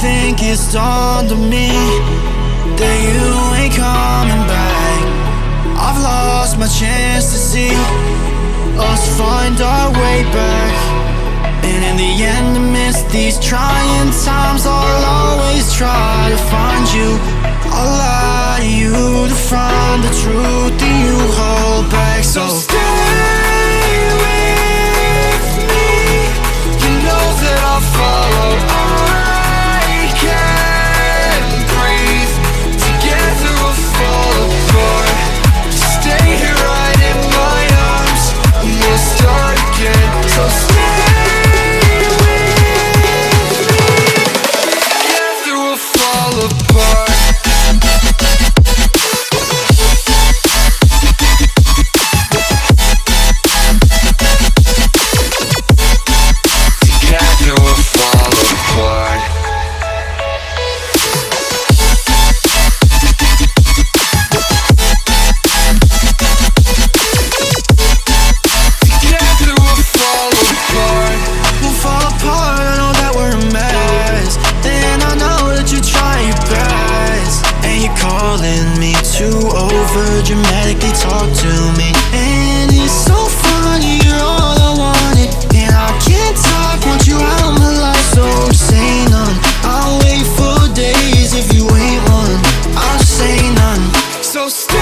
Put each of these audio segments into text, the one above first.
think it's dawned on me that you ain't coming back. I've lost my chance to see us find our way back. And in the end, amidst these trying times, I'll always try to find you. I'll lie to you to find the truth that you hold back. So stay with me. You know that I'll follow. I can't breathe. Together we'll fall apart. Stay here right in my arms, and we'll start again. So stay with me. Together we'll fall apart. Dramatically talk to me, and it's so funny, you're all I wanted, and I can't talk, want you out of my life, so say none. I'll wait for days if you ain't one, I'll just say none. So stay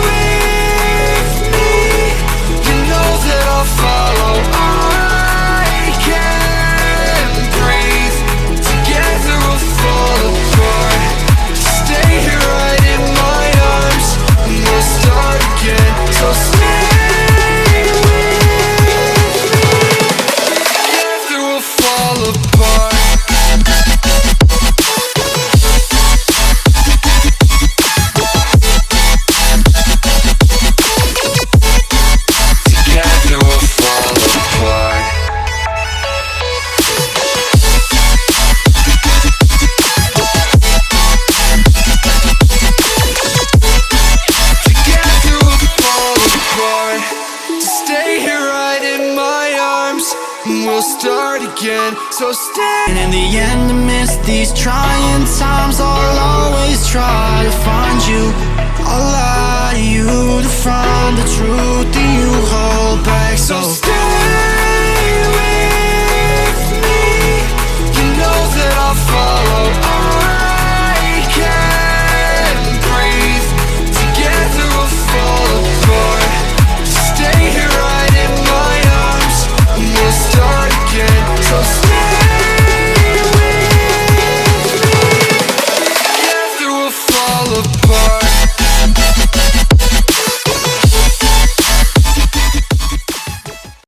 with me, you know that I'll follow. I can't breathe, together we'll fall apart. Stay here right in my arms, we'll start again. So stay with me. Together we'll fall apart. Together we'll fall apart. Stay here right in my arms, and we'll start again. So stay. And in the end, amidst these trying times, I'll always try to find you. I'll lie to you to find the truth that you hold back. So